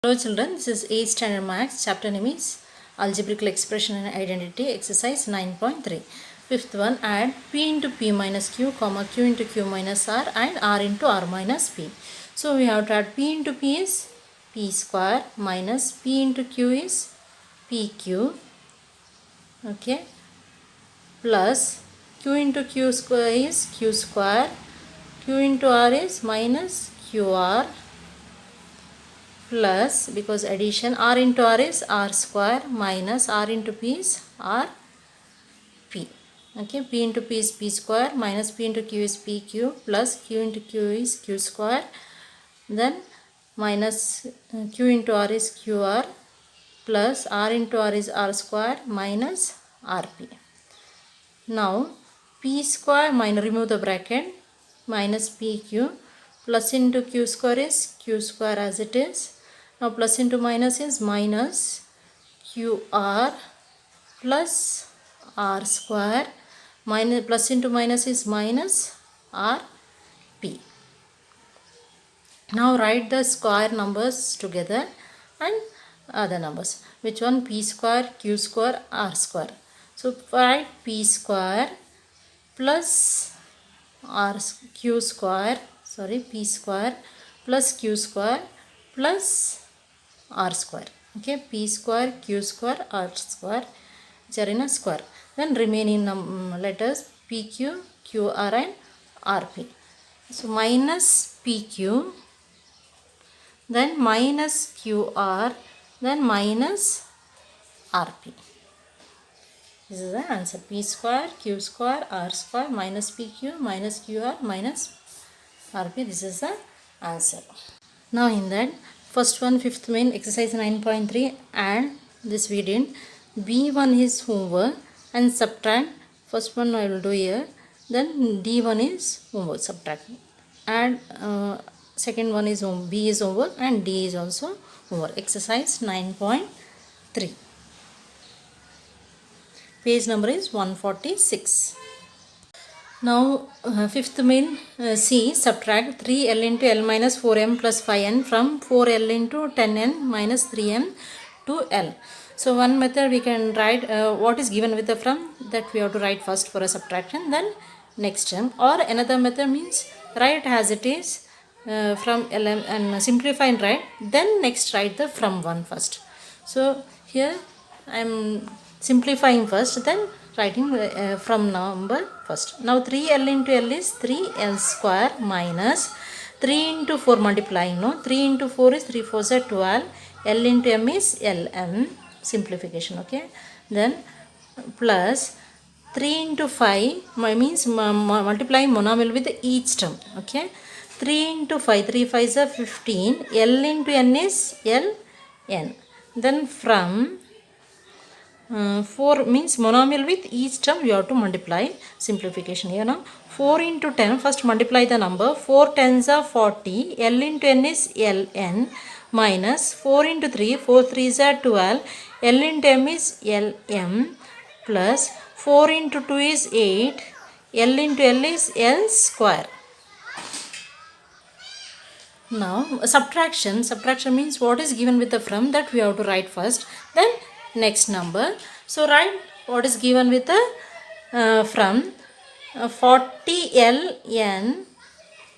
Hello children, this is 8th standard maths, chapter name is algebraical expression and identity, exercise 9.3. Fifth one, add p into p minus q, comma q into q minus r and r into r minus p. So we have to add p into p is p square minus p into q is pq, okay, plus q into q square is q square, q into r is minus qr, plus, because addition, r into r is r square minus r into p is r p. Okay, p into p is p square minus p into q is pq plus q into q is q square, then minus q into r is qr plus r into r is r square minus rp. Now p square minus, remove the bracket, minus pq plus into q square is q square as it is. Now plus into minus is minus qr plus r square, minus plus into minus is minus rp. Now write the square numbers together and other numbers. Which one? P square, q square, r square. So write p square plus q square, p square plus q square plus r square. Okay, p square, q square, r square, which are in a square. Then remaining letters pq, qr and rp. So minus pq, then minus qr, then minus rp. This is the answer. P square, q square, r square, minus pq, minus qr, minus rp. This is the answer. Now in that, first one, fifth main, exercise 9.3, add this we did. B1 is homework and subtract. First one I will do here. Then D1 is homework, subtract. Add second one is B is homework and D is also homework. Exercise 9.3. Page number is 146. Now fifth main, C, subtract 3l into l minus 4m plus 5n from 4l into 10n minus 3m to l. So one method we can write what is given with the from, that we have to write first for a subtraction, then next term. Or another method means write as it is from lm and simplify and write, then next write the from one first. So here I am simplifying first, then writing from number first. Now 3l into l is 3l square minus 3 into 4 multiplying, no, 3 into 4 is 3 4 is 12, l into m is lm, simplification, okay. Then plus 3 into 5 means multiplying monomial with each term, okay. 3 into 5, 3 5 is 15, l into n is ln. Then from 4 means monomial with each term you have to multiply, simplification here now. 4 into 10, first multiply the number, 4 tens are 40, l into n is ln minus 4 into 3, 4 3s are 12, l into m is lm plus 4 into 2 is 8, l into l is l square. Now subtraction means what is given with the from, that we have to write first, then next number. So write what is given with the from, 40ln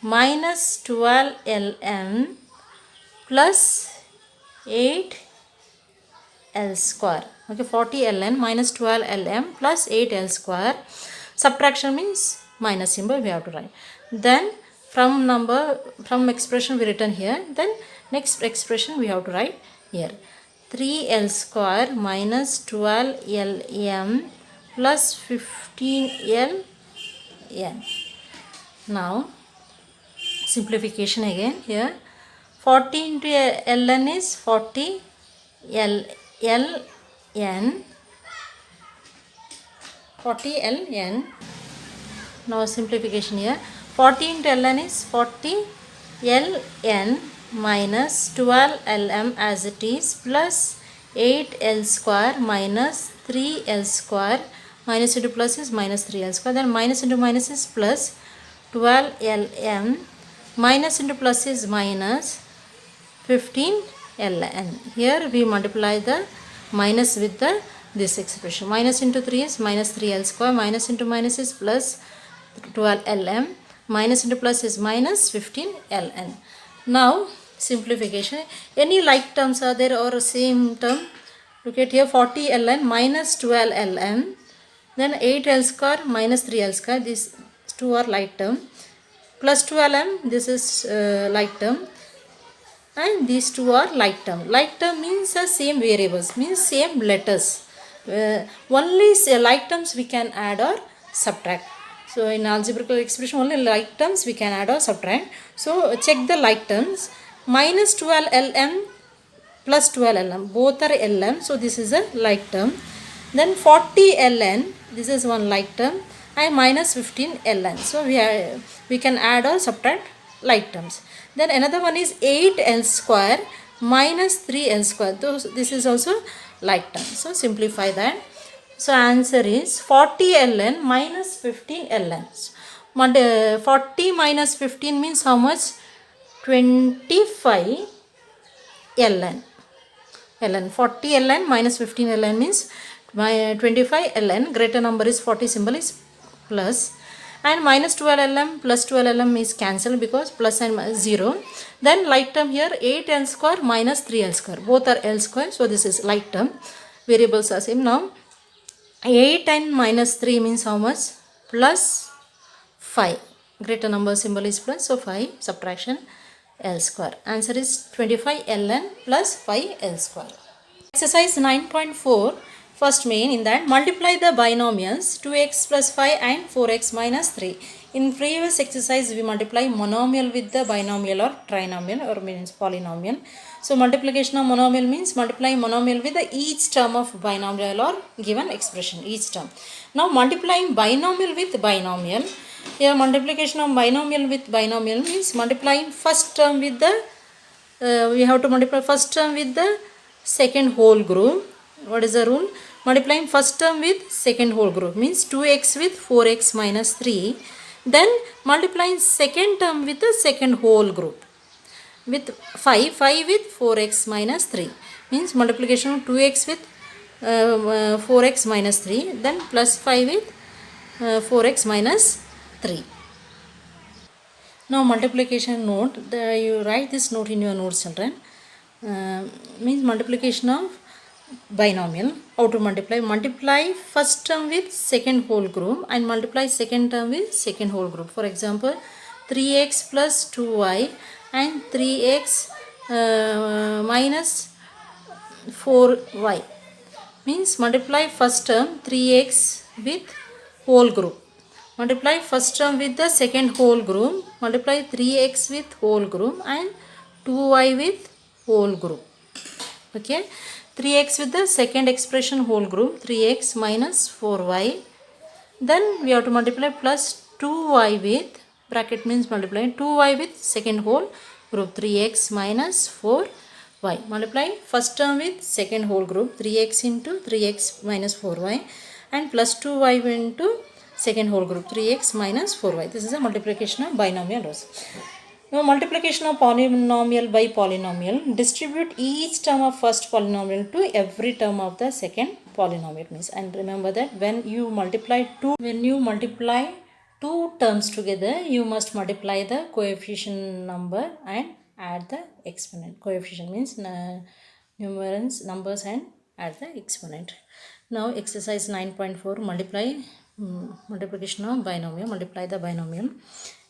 minus 12ln plus 8l square. Okay, 40ln minus 12ln plus 8l square. Subtraction means minus symbol we have to write. Then from number, from expression we written here, then next expression we have to write here. 3l square minus 12lm plus 15ln. Now simplification again here. 40 into ln is 40 ln 40 ln. Now simplification here. 40 into ln is 40 ln minus 12 lm as it is plus 8l square minus 3l square, minus into plus is minus 3l square, then minus into minus is plus 12 lm, minus into plus is minus 15 ln. Here we multiply the minus with the this expression. Minus into 3 is minus 3l square. Minus into minus is plus 12 lm. Minus into plus is minus 15 ln. Now simplification. Any like terms are there or same term? Look at here, 40 ln minus 12 ln. Then 8l square minus 3l square. These two are like term. Plus 12m, this is like term. And these two are like term. Like term means the same variables, means same letters. Only like terms we can add or subtract. So in algebraical expression only like terms we can add or subtract. So check the like terms. Minus 12 lm plus 12 lm, both are lm, so this is a like term. Then 40 ln, this is one like term, and minus 15 ln. So we can add or subtract like terms. Then another one is 8l square minus 3l square. This is also like term. So simplify that. So answer is 40 ln minus 15 ln. 40 minus 15 means how much? 25 ln. 40 ln minus 15 ln means 25 ln. Greater number is 40, symbol is plus. And minus 12 lm plus 12 lm is cancelled because plus and 0. Then like term here 8l square minus 3l square. Both are l square. So this is like term. Variables are same. Now 8 and minus 3 means how much? Plus 5. Greater number symbol is plus. So 5 subtraction l square. Answer is 25 ln plus 5 l square. Exercise 9.4. First main, in that multiply the binomials 2x plus 5 and 4x minus 3. In previous exercise we multiply monomial with the binomial or trinomial or means polynomial. So multiplication of monomial means multiplying monomial with the each term of binomial or given expression, each term. Now multiplying binomial with binomial. Here multiplication of binomial with binomial means multiplying first term with the we have to multiply first term with the second whole group. What is the rule? Multiplying first term with second whole group means 2x with 4x minus 3. Then multiplying second term with the second whole group with 5 with 4x minus 3 means multiplication of 2x with 4x minus 3, then plus 5 with 4x minus 3. Now multiplication note, you write this note in your notes, children. Means multiplication of binomial. How to multiply? Multiply first term with second whole group and multiply second term with second whole group. For example, 3x plus 2y and 3x minus 4y means multiply first term 3x with whole group. Multiply first term with the second whole group. Multiply 3x with whole group and 2y with whole group. Okay. 3x with the second expression whole group, 3x minus 4y. Then we have to multiply plus 2y with, bracket means multiply 2y with second whole group, 3x minus 4y. Multiply first term with second whole group, 3x into 3x minus 4y and plus 2y into second whole group, 3x minus 4y. This is a multiplication of binomial rows. Now multiplication of polynomial by polynomial. Distribute each term of first polynomial to every term of the second polynomial means. And remember that when you multiply two terms together, you must multiply the coefficient number and add the exponent. Coefficient means numbers and add the exponent. Now exercise 9.4, multiplication of binomial. Multiply the binomial.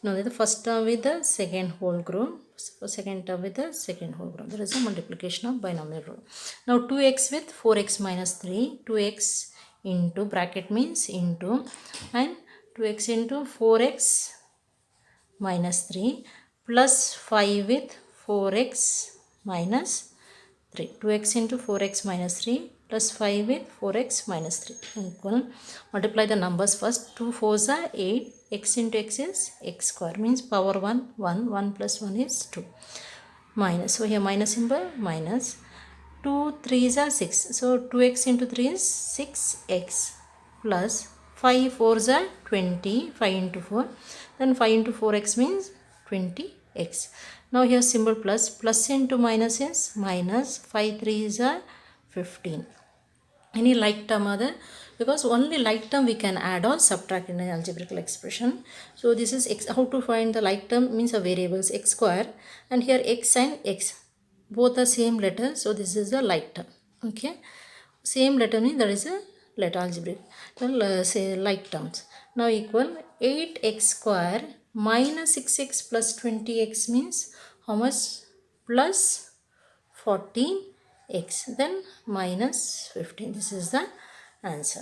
Now the first term with the second whole group, second term with the second whole group. There is a multiplication of binomial rule. Now 2x with 4x minus 3, 2x into, bracket means into, and 2x into 4x minus 3 plus 5 with 4x minus 3. 2x into 4x minus 3 plus 5 with 4x minus 3 equal. Multiply the numbers first. 2 4s are 8. X into x is x square means power 1 1 plus 1 is 2 minus. So here minus symbol minus. 2 3s are 6. So 2x into 3 is 6x plus 5 4s are 20. 5 into 4. Then 5 into 4x means 20x. Now here symbol plus, plus into minus is minus, 5 3 is a 15. Any like term are there? Because only like term we can add or subtract in an algebraical expression. So this is x. How to find the like term means a variables x square, and here x and x both are same letter, so this is a like term. Okay, same letter means that is a letter algebraic. Well, say like terms. Now equal 8x square minus 6x plus 20x means how much? Plus 14x, then minus 15. This is the answer.